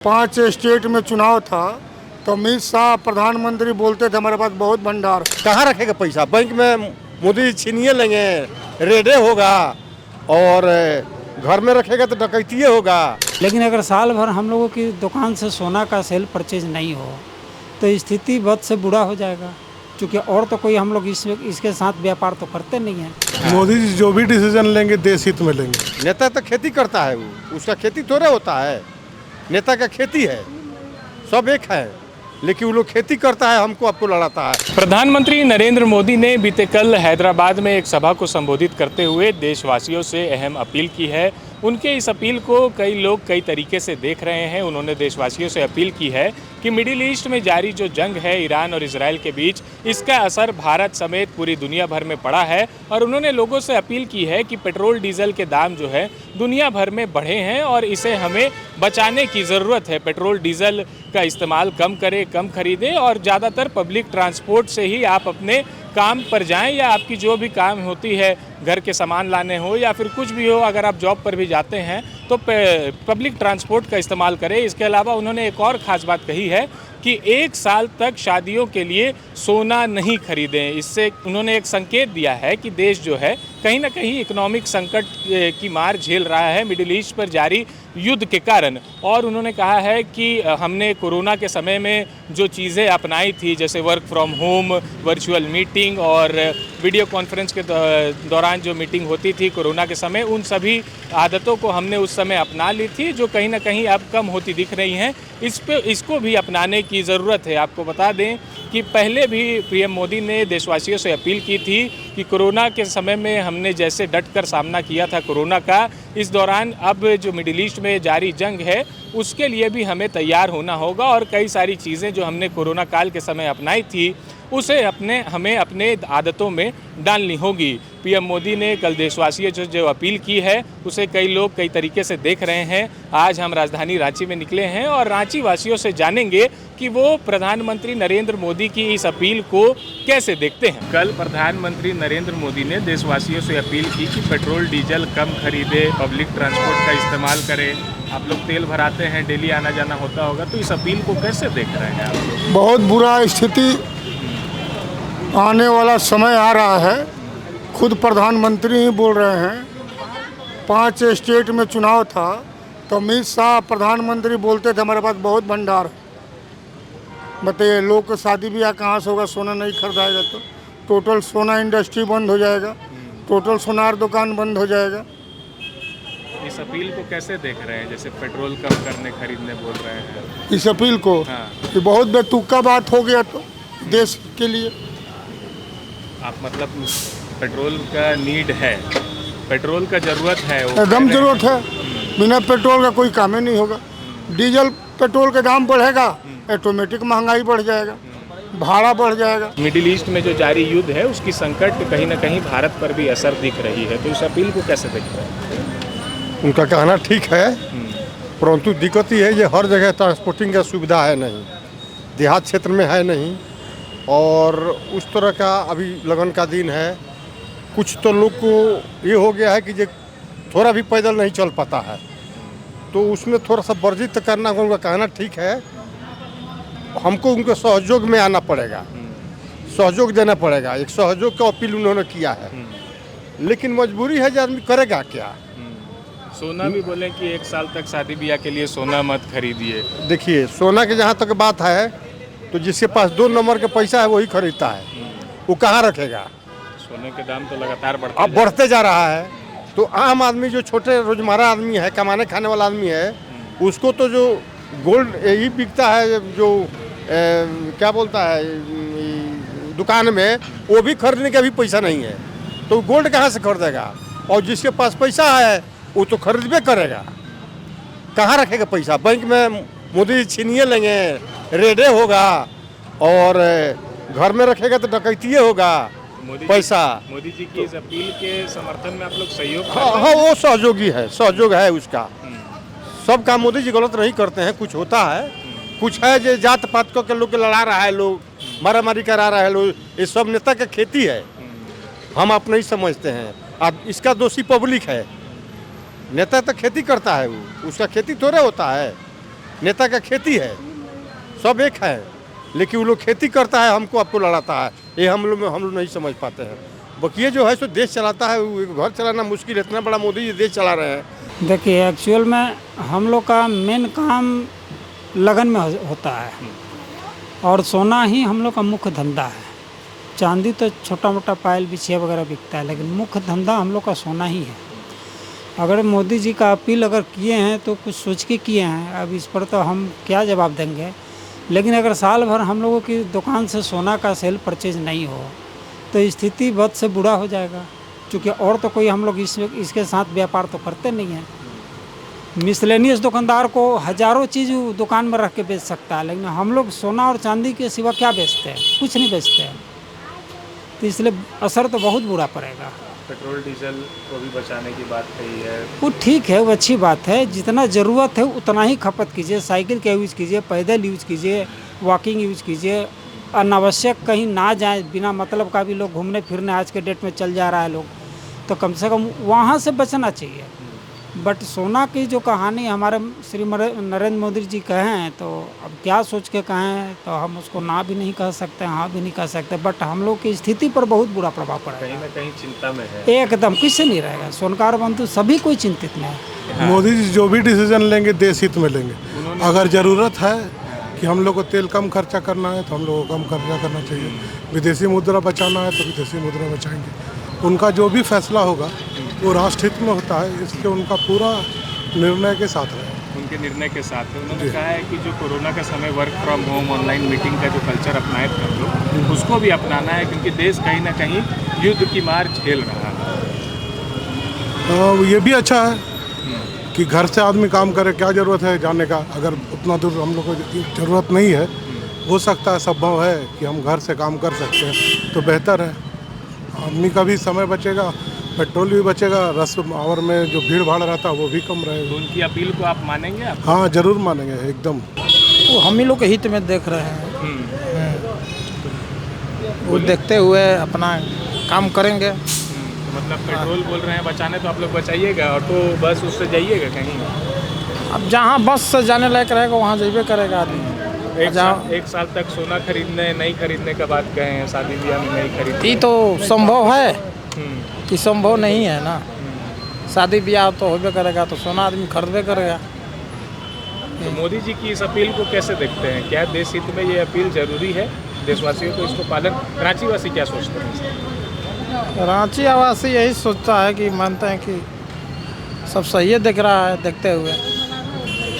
5 state में चुनाव था तो अमित शाह प्रधानमंत्री बोलते थे हमारे पास बहुत भंडार। कहाँ रखेगा पैसा? बैंक में मोदी छीनिए लेंगे, रेडे होगा और घर में रखेगा तो डकैती होगा। लेकिन अगर साल भर हम लोगों की दुकान से सोना का सेल परचेज नहीं हो तो स्थिति बहुत से बुरा हो जाएगा, क्योंकि और तो कोई हम लोग इसके साथ व्यापार तो करते नहीं हैं। मोदी जी जो भी डिसीजन लेंगे देश हित में लेंगे। नेता तो खेती करता है, वो उसका खेती थोड़े होता है, नेता का खेती है, सब एक है, लेकिन वो लोग खेती करता है, हमको आपको लड़ाता है। प्रधानमंत्री नरेंद्र मोदी ने बीते कल हैदराबाद में एक सभा को संबोधित करते हुए देशवासियों से अहम अपील की है। उनके इस अपील को कई लोग कई तरीके से देख रहे हैं। उन्होंने देशवासियों से अपील की है कि मिडिल ईस्ट में जारी जो जंग है ईरान और इजराइल के बीच, इसका असर भारत समेत पूरी दुनिया भर में पड़ा है। और उन्होंने लोगों से अपील की है कि पेट्रोल डीजल के दाम जो है दुनिया भर में बढ़े हैं और इसे हमें बचाने की ज़रूरत है। पेट्रोल डीजल का इस्तेमाल कम करें, कम खरीदें और ज़्यादातर पब्लिक ट्रांसपोर्ट से ही आप अपने काम पर जाएं, या आपकी जो भी काम होती है, घर के सामान लाने हो या फिर कुछ भी हो, अगर आप जॉब पर भी जाते हैं तो पब्लिक ट्रांसपोर्ट का इस्तेमाल करें। इसके अलावा उन्होंने एक और ख़ास बात कही है कि 1 साल तक शादियों के लिए सोना नहीं खरीदें। इससे उन्होंने एक संकेत दिया है कि देश जो है कहीं ना कहीं इकोनॉमिक संकट की मार झेल रहा है मिडिल ईस्ट पर जारी युद्ध के कारण। और उन्होंने कहा है कि हमने कोरोना के समय में जो चीज़ें अपनाई थी, जैसे work from home, virtual meeting और वीडियो कॉन्फ्रेंस के दौरान जो मीटिंग होती थी कोरोना के समय, उन सभी आदतों को हमने उस समय अपना ली थी, जो कहीं ना कहीं अब कम होती दिख रही हैं। इसको भी अपनाने की ज़रूरत है। आपको बता दें कि पहले भी पीएम मोदी ने देशवासियों से अपील की थी कि कोरोना के समय में हमने जैसे डटकर सामना किया था कोरोना का, इस दौरान अब जो मिडिल ईस्ट में जारी जंग है उसके लिए भी हमें तैयार होना होगा और कई सारी चीज़ें जो हमने कोरोना काल के समय अपनाई थी उसे हमें अपने आदतों में डालनी होगी। पीएम मोदी ने कल देशवासियों से जो अपील की है उसे कई लोग कई तरीके से देख रहे हैं। आज हम राजधानी रांची में निकले हैं और रांची वासियों से जानेंगे कि वो प्रधानमंत्री नरेंद्र मोदी की इस अपील को कैसे देखते हैं। कल प्रधानमंत्री नरेंद्र मोदी ने देशवासियों से अपील की कि पेट्रोल डीजल कम खरीदे, पब्लिक ट्रांसपोर्ट का इस्तेमाल करें। आप लोग तेल भराते हैं, डेली आना जाना होता होगा, तो इस अपील को कैसे देख रहे हैं आप? बहुत बुरा स्थिति आने वाला समय आ रहा है। खुद प्रधानमंत्री ही बोल रहे हैं 5 स्टेट में चुनाव था तो अमित शाह प्रधानमंत्री बोलते थे हमारे पास बहुत भंडार है। बताइए, लोग को शादी ब्याह कहाँ से होगा? सोना नहीं खरीदाएगा तो टोटल सोना इंडस्ट्री बंद हो जाएगा, टोटल सोनार दुकान बंद हो जाएगा। इस अपील को कैसे देख रहे हैं? जैसे पेट्रोल कम करने खरीदने बोल रहे हैं, इस अपील को ये बहुत बेतुका बात हो गया तो देश के लिए। आप मतलब पेट्रोल का नीड है, पेट्रोल का ज़रूरत है, एकदम ज़रूरत है। बिना पेट्रोल का कोई काम ही नहीं होगा। डीजल पेट्रोल का दाम बढ़ेगा, ऑटोमेटिक महंगाई बढ़ जाएगा, भाड़ा बढ़ जाएगा। मिडिल ईस्ट में जो जारी युद्ध है उसकी संकट कहीं ना कहीं भारत पर भी असर दिख रही है, तो इस अपील को कैसे देख रहे हैं? उनका कहना ठीक है, परंतु दिक्कत ये है ये हर जगह ट्रांसपोर्टिंग का सुविधा है नहीं, देहात क्षेत्र में है नहीं, और उस तरह का अभी लगन का दिन है। कुछ तो लोग को ये हो गया है कि ये थोड़ा भी पैदल नहीं चल पाता है, तो उसमें थोड़ा सा वर्जित करना, उनका कहना ठीक है। हमको उनके सहयोग में आना पड़ेगा, सहयोग देना पड़ेगा, एक सहयोग का अपील उन्होंने किया है। लेकिन मजबूरी है जो आदमी करेगा क्या? सोना भी बोले कि 1 साल तक शादी ब्याह के लिए सोना मत खरीदिए। देखिए, सोना की जहाँ तक बात है तो जिसके पास 2 नंबर का पैसा है वही खरीदता है, वो कहाँ रखेगा? सोने के दाम तो लगातार बढ़ते जा रहा है। तो आम आदमी जो छोटे रोजमर्रा आदमी है, कमाने खाने वाला आदमी है, उसको तो जो गोल्ड यही बिकता है, जो क्या बोलता है दुकान में, वो भी खरीदने का भी पैसा नहीं है, तो गोल्ड कहाँ से खरीदेगा? और जिसके पास पैसा है वो तो खरीदबे करेगा, कहाँ रखेगा पैसा? बैंक में मोदी छीनिए लेंगे, रेडे होगा और घर में रखेगा तो डकैती होगा। पैसा मोदी जी की इस अपील के समर्थन में आप लोग सहयोग? हाँ, वो सहयोगी है, सहयोग है उसका। सब काम मोदी जी गलत नहीं करते हैं, कुछ होता है, कुछ है जो जात पात को के लोग लड़ा रहा है, लोग मारामारी करा रहा है, लोग, ये सब नेता का खेती है, हम आप नहीं समझते हैं। अब इसका दोषी पब्लिक है। नेता तो खेती करता है, वो उसका खेती थोड़े होता है, नेता का खेती है, सब एक है, लेकिन वो लोग खेती करता है, हमको आपको लड़ाता है, ये हम लोग नहीं समझ पाते हैं। बकिए जो है सो देश चलाता है, वो घर चलाना मुश्किल है, इतना बड़ा मोदी जी देश चला रहे हैं। देखिए एक्चुअल में हम लोग का मेन काम लगन में होता है और सोना ही हम लोग का मुख्य धंधा है। चांदी तो छोटा मोटा पायल बिछिया वगैरह बिकता है, लेकिन मुख्य धंधा हम लोग का सोना ही है। अगर मोदी जी का अपील अगर किए हैं तो कुछ सोच के किए हैं, अब इस पर तो हम क्या जवाब देंगे। लेकिन अगर साल भर हम लोगों की दुकान से सोना का सेल परचेज नहीं हो तो स्थिति बहुत से बुरा हो जाएगा, क्योंकि और तो कोई हम लोग इसके साथ व्यापार तो करते नहीं हैं। मिसलेनियस दुकानदार को हज़ारों चीज़ दुकान में रख के बेच सकता है, लेकिन हम लोग सोना और चांदी के सिवा क्या बेचते हैं? कुछ नहीं बेचते हैं। तो इसलिए असर तो बहुत बुरा पड़ेगा। पेट्रोल डीजल को भी बचाने की बात कही है, वो ठीक है, वो अच्छी बात है, जितना ज़रूरत है उतना ही खपत कीजिए। साइकिल का यूज़ कीजिए, पैदल यूज़ कीजिए, वॉकिंग यूज़ कीजिए। अनावश्यक कहीं ना जाए, बिना मतलब का भी लोग घूमने फिरने आज के डेट में चल जा रहा है लोग, तो कम से कम वहाँ से बचना चाहिए। बट सोना की जो कहानी हमारे श्री नरेंद्र मोदी जी कहे हैं, तो अब क्या सोच के कहें, तो हम उसको ना भी नहीं कह सकते, हाँ भी नहीं कह सकते। बट हम लोग की स्थिति पर बहुत बुरा प्रभाव पड़ेगा, कहीं ना कहीं चिंता में है। एकदम किससे नहीं रहेगा। सोनकार बंधु सभी कोई चिंतित में है। मोदी जी जो भी डिसीजन लेंगे देश हित में लेंगे। अगर ज़रूरत है कि हम लोग को तेल कम खर्चा करना है तो हम लोग को कम खर्चा करना चाहिए, विदेशी मुद्रा बचाना है तो विदेशी मुद्रा बचाएंगे। उनका जो भी फैसला होगा वो राष्ट्र हित में होता है, इसलिए उनका पूरा निर्णय के साथ है। उनके निर्णय के साथ है। उन्होंने कहा है कि जो कोरोना का समय work from home, online meeting का जो कल्चर अपनाए थे हम लोग, उसको भी अपनाना है, क्योंकि देश कहीं ना कहीं युद्ध की मार झेल रहा है। ये भी अच्छा है कि घर से आदमी काम करे, क्या ज़रूरत है जाने का। अगर उतना दूर हम लोग को ज़रूरत नहीं है, हो सकता है संभव है कि हम घर से काम कर सकते हैं, तो बेहतर है। आदमी का भी समय बचेगा, पेट्रोल भी बचेगा, रस आवर में जो भीड़ भाड़ रहता है वो भी कम रहेगा। तो उनकी अपील को आप मानेंगे? आप हाँ ज़रूर मानेंगे एकदम। वो हम ही लोग के हित में देख रहे हैं, वो देखते हुए अपना काम करेंगे। तो मतलब पेट्रोल बोल रहे हैं बचाने, तो आप लोग बचाइएगा, ऑटो बस उससे जाइएगा कहीं? अब जहाँ बस से जाने लायक रहेगा वहाँ जाइए करेगा आदमी। एक साल तक सोना खरीदने नहीं खरीदने का बात कहे हैं, शादी ब्याह में नहीं खरीदने। ये तो संभव है कि संभव नहीं है ना। शादी ब्याह तो होबे करेगा तो सोना आदमी खरीदबे करेगा। तो मोदी जी की इस अपील को कैसे देखते हैं? क्या देश हित में ये अपील जरूरी है? देशवासियों को इसको पालन, रांची वासी क्या सोचते हैं? रांची आवासी यही सोचता है कि मानते हैं कि सब सही दिख रहा है देखते हुए।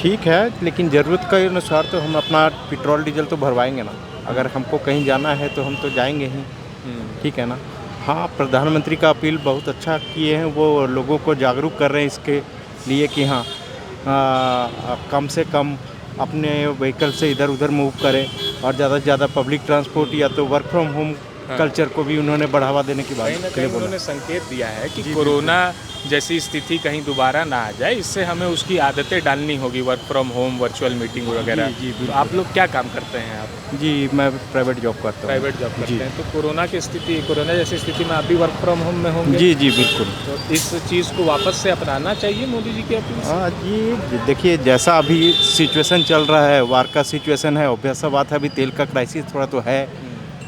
ठीक है, लेकिन ज़रूरत के अनुसार तो हम अपना पेट्रोल डीजल तो भरवाएंगे ना। अगर हमको कहीं जाना है तो हम तो जाएंगे ही, ठीक है ना। हाँ, प्रधानमंत्री का अपील बहुत अच्छा किए हैं, वो लोगों को जागरूक कर रहे हैं इसके लिए कि हाँ कम से कम अपने व्हीकल से इधर उधर मूव करें और ज़्यादा से ज़्यादा पब्लिक ट्रांसपोर्ट या तो वर्क फ्रॉम होम कल्चर को भी उन्होंने बढ़ावा देने की बात कहीं ना कहीं उन्होंने संकेत दिया है कि कोरोना जैसी स्थिति कहीं दोबारा ना आ जाए, इससे हमें उसकी आदतें डालनी होगी, work from home, virtual meeting वगैरह। तो आप लोग क्या काम करते हैं? आप? जी, मैं प्राइवेट जॉब करता हूँ। प्राइवेट जॉब करते हैं, तो कोरोना जैसी स्थिति में आप भी वर्क फ्रॉम होम में होंगे? जी जी बिल्कुल। तो इस चीज़ को वापस से अपनाना चाहिए मोदी जी की अपील से? हाँ जी, देखिए जैसा अभी सिचुएशन चल रहा है, वार का सिचुएशन है, ऑब्वियस बात है, अभी तेल का क्राइसिस थोड़ा तो है,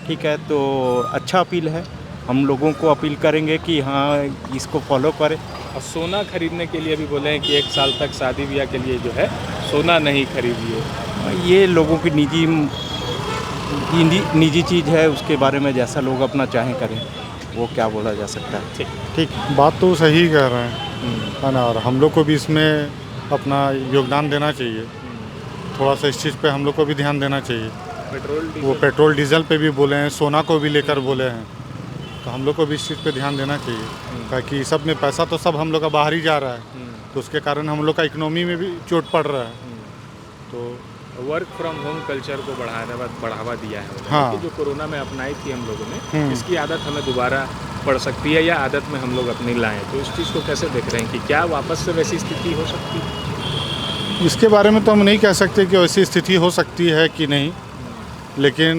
ठीक है। तो अच्छा अपील है, हम लोगों को अपील करेंगे कि हाँ इसको फॉलो करें। और सोना खरीदने के लिए भी बोले हैं कि 1 साल तक शादी ब्याह के लिए जो है सोना नहीं खरीदिए। ये लोगों की निजी चीज़ है, उसके बारे में जैसा लोग अपना चाहें करें, वो क्या बोला जा सकता है। ठीक बात तो सही कह रहे हैं, है ना। और हम लोग को भी इसमें अपना योगदान देना चाहिए, थोड़ा सा इस चीज़ पे हम लोग को भी ध्यान देना चाहिए। वो पेट्रोल डीजल पे भी बोले हैं, सोना को भी लेकर बोले हैं, तो हम लोग को भी इस चीज़ पे ध्यान देना चाहिए, ताकि सब में पैसा तो सब हम लोग का बाहर ही जा रहा है, तो उसके कारण हम लोग का इकोनॉमी में भी चोट पड़ रहा है। तो वर्क फ्रॉम होम कल्चर को बढ़ावा दिया है। हाँ, कि जो कोरोना में अपनाई थी हम लोगों ने, इसकी आदत हमें दोबारा पड़ सकती है या आदत में हम लोग अपनी लाएं। तो इस चीज़ को कैसे देख रहे हैं कि क्या वापस से वैसी स्थिति हो सकती है? इसके बारे में तो हम नहीं कह सकते कि वैसी स्थिति हो सकती है कि नहीं, लेकिन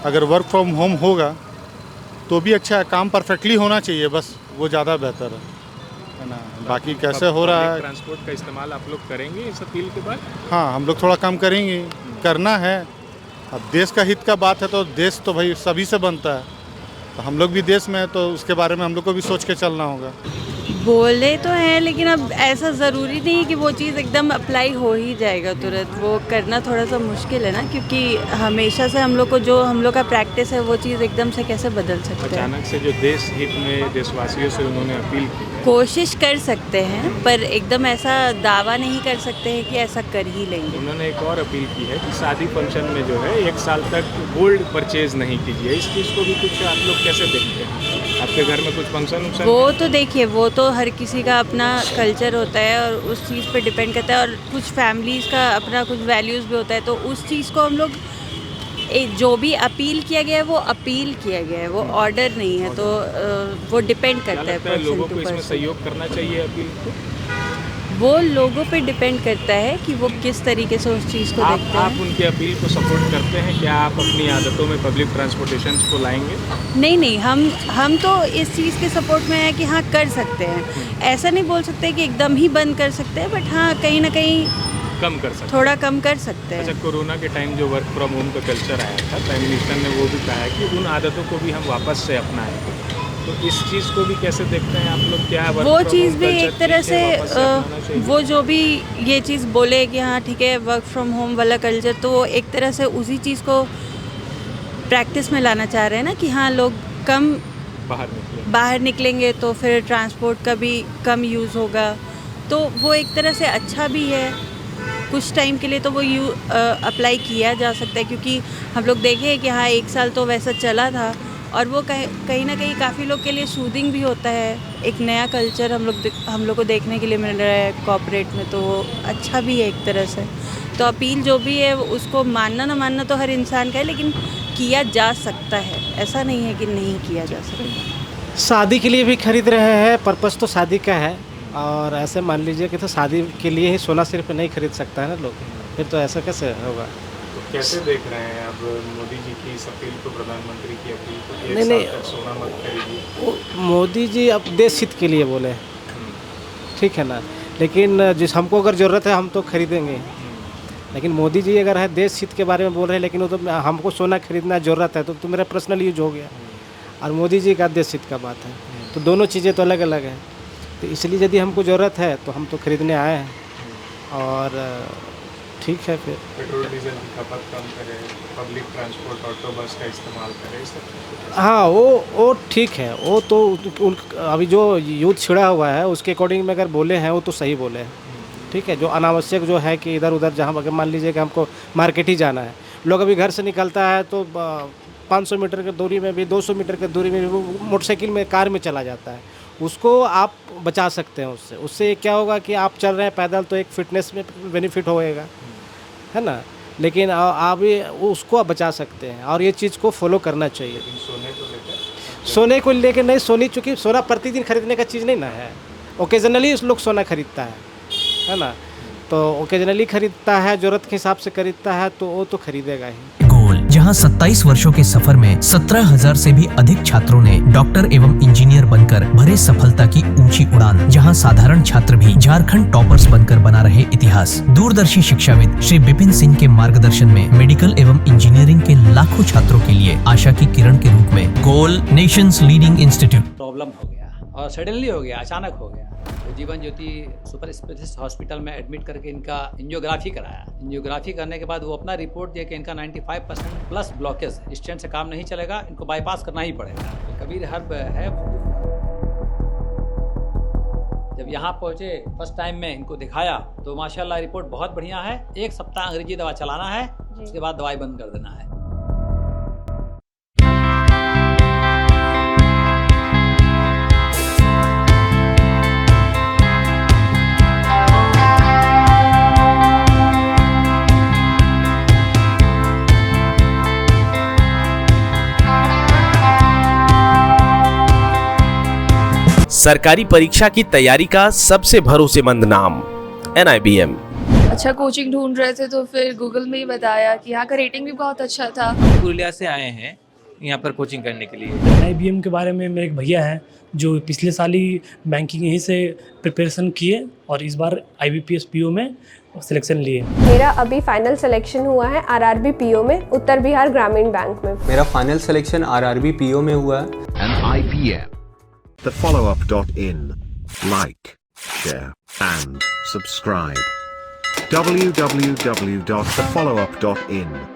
अगर वर्क फ्रॉम होम होगा तो भी अच्छा है, काम परफेक्टली होना चाहिए, बस वो ज़्यादा बेहतर है। है ना। बाकी कैसे हो रहा है, ट्रांसपोर्ट का इस्तेमाल आप लोग करेंगे इस अपील के बाद? हाँ हम लोग थोड़ा कम करेंगे, करना है। अब देश का हित का बात है तो देश तो भाई सभी से बनता है, तो हम लोग भी देश में हैं तो उसके बारे में हम लोग को भी सोच के चलना होगा। बोले तो हैं लेकिन अब ऐसा ज़रूरी नहीं कि वो चीज़ एकदम अप्लाई हो ही जाएगा तुरंत। वो करना थोड़ा सा मुश्किल है ना, क्योंकि हमेशा से हम लोग को जो हम लोग का प्रैक्टिस है वो चीज़ एकदम से कैसे बदल सकते हैं। अचानक से जो देश हित में देशवासियों से उन्होंने अपील की है, कोशिश कर सकते हैं पर एकदम ऐसा दावा नहीं कर सकते हैं कि ऐसा कर ही लेंगे। उन्होंने एक और अपील की है कि शादी फंक्शन में जो है 1 साल तक गोल्ड परचेज नहीं कीजिए। इस चीज़ को भी कुछ आप लोग कैसे देखते हैं? आपके घर में कुछ फंक्शन वो तो देखिए, वो तो हर किसी का अपना कल्चर होता है और उस चीज़ पे डिपेंड करता है, और कुछ फैमिलीज़ का अपना कुछ वैल्यूज़ भी होता है, तो उस चीज़ को हम लोग जो भी अपील किया गया है वो अपील किया गया है, वो ऑर्डर नहीं है, तो वो डिपेंड करता है लोगों पर्सन को टू इसमें पर्सन। सहयोग करना चाहिए अपील को? वो लोगों पे डिपेंड करता है कि वो किस तरीके से उस चीज़ को देखते आप हैं। उनकी अपील को सपोर्ट करते हैं? क्या आप अपनी आदतों में पब्लिक ट्रांसपोर्टेशन को लाएंगे? नहीं, हम तो इस चीज़ के सपोर्ट में है कि हाँ कर सकते हैं। ऐसा नहीं बोल सकते कि एकदम ही बंद कर सकते हैं, बट हाँ कहीं ना कहीं कम कर सकते थोड़ा कम कर सकते अच्छा, हैं। कोरोना के टाइम जो वर्क फ्रॉम होम का कल्चर आया था, प्राइम मिनिस्टर ने वो भी कहा है कि उन आदतों को भी हम वापस से अपनाएं। तो इस चीज़ को भी कैसे देखते हैं आप लोग? क्या work वो from चीज़ home भी culture एक तरह ठीक से है, वापस अपनाना चाहिए? वो जो भी ये चीज़ बोले कि हाँ ठीक है वर्क फ्रॉम होम वाला कल्चर, तो वो एक तरह से उसी चीज़ को प्रैक्टिस में लाना चाह रहे हैं ना, कि हाँ लोग कम बाहर निकलेंगे तो फिर ट्रांसपोर्ट का भी कम यूज़ होगा, तो वो एक तरह से अच्छा भी है। कुछ टाइम के लिए तो वो अप्लाई किया जा सकता है, क्योंकि हम लोग देखें कि हाँ 1 साल तो वैसा चला था, और वो कहीं ना कहीं काफ़ी लोग के लिए सूदिंग भी होता है। एक नया कल्चर हम लोग को देखने के लिए मिल रहा है कॉर्पोरेट में, तो वो अच्छा भी है एक तरह से। तो अपील जो भी है उसको मानना ना मानना तो हर इंसान का है, लेकिन किया जा सकता है, ऐसा नहीं है कि नहीं किया जा सकता। शादी के लिए भी खरीद रहे हैं, पर्पस तो शादी का है, और ऐसे मान लीजिए कि तो शादी के लिए ही सोना सिर्फ नहीं खरीद सकता है ना लोग, फिर तो ऐसा कैसे होगा? तो कैसे देख रहे हैं अब मोदी जी की इस अपील को, प्रधानमंत्री की अपील को कि 1 नहीं, साल तक सोना मत खरीदिए? मोदी जी अब देश हित के लिए बोले, ठीक है ना, लेकिन जिस हमको अगर ज़रूरत है हम तो खरीदेंगे, लेकिन मोदी जी अगर है देश हित के बारे में बोल रहे हैं, लेकिन वो तो हमको सोना खरीदना ज़रूरत है तो मेरा पर्सनल यूज हो गया, और मोदी जी का देश हित का बात है, तो दोनों चीज़ें तो अलग अलग हैं। तो इसलिए यदि हमको ज़रूरत है तो हम तो खरीदने आए हैं, और ठीक है फिर पेट्रोल डीजल की खपत कम करें, पब्लिक ट्रांसपोर्ट ऑटो बस का इस्तेमाल करें, इस सब चीज़ को? हाँ वो ठीक है, वो तो अभी जो यूथ छिड़ा हुआ है उसके अकॉर्डिंग में अगर बोले हैं वो तो सही बोले हैं, ठीक है। जो अनावश्यक जो है कि इधर उधर जहाँ अगर मान लीजिए कि हमको मार्केट ही जाना है, लोग अभी घर से निकलता है तो 500 मीटर की दूरी में भी 200 मीटर की दूरी में भी मोटरसाइकिल में कार में चला जाता है, उसको आप बचा सकते हैं। उससे क्या होगा कि आप चल रहे हैं पैदल तो एक फिटनेस में बेनिफिट होएगा, है ना, लेकिन आप उसको आप बचा सकते हैं, और ये चीज़ को फॉलो करना चाहिए। सोने को लेकर नहीं, चूँकि सोना प्रतिदिन खरीदने का चीज़ नहीं ना है, ओकेजनली उस लोग सोना खरीदता है ना, तो ओकेजनली खरीदता है, ज़रूरत के हिसाब से खरीदता है, तो वो तो खरीदेगा ही। गोल, जहां 27 वर्षों के सफर में 17,000 से भी अधिक छात्रों ने डॉक्टर एवं इंजीनियर बनकर भरे सफलता की ऊंची उड़ान, जहां साधारण छात्र भी झारखंड टॉपर्स बनकर बना रहे इतिहास। दूरदर्शी शिक्षाविद श्री विपिन सिंह के मार्गदर्शन में मेडिकल एवं इंजीनियरिंग के लाखों छात्रों के लिए आशा की किरण के रूप में गोल नेशंस लीडिंग इंस्टीट्यूट। प्रॉब्लम हो गया और सडनली हो गया, अचानक हो गया, तो Jeevan Jyoti super specialist hospital में एडमिट करके इनका एंजियोग्राफी कराया। एंजियोग्राफी करने के बाद वो अपना रिपोर्ट दिया कि इनका 95% प्लस ब्लॉकेज, स्टेंट से काम नहीं चलेगा, इनको बाईपास करना ही पड़ेगा। कबीर हर्ब है, जब यहाँ पहुँचे फर्स्ट टाइम में इनको दिखाया तो माशाल्लाह रिपोर्ट बहुत बढ़िया है। 1 सप्ताह अंग्रेजी दवा चलाना है, उसके बाद दवाई बंद कर देना है। सरकारी परीक्षा की तैयारी का सबसे भरोसेमंद नाम NIBM। अच्छा कोचिंग ढूंढ रहे थे तो फिर गूगल में ही बताया कि यहाँ का रेटिंग भी बहुत अच्छा था। पुरुलिया से आए हैं यहाँ पर कोचिंग करने के लिए। IBM के बारे में मेरे एक भैया हैं जो पिछले साल ही बैंकिंग यहीं से प्रिपरेशन किए और इस बार IBPS PO में सिलेक्शन लिए। मेरा अभी फाइनल सिलेक्शन हुआ है RRB PO में, उत्तर बिहार ग्रामीण बैंक में। मेरा फाइनल सिलेक्शन RRB PO में हुआ है। IBM, thefollowup.in. Like, share and subscribe. www.thefollowup.in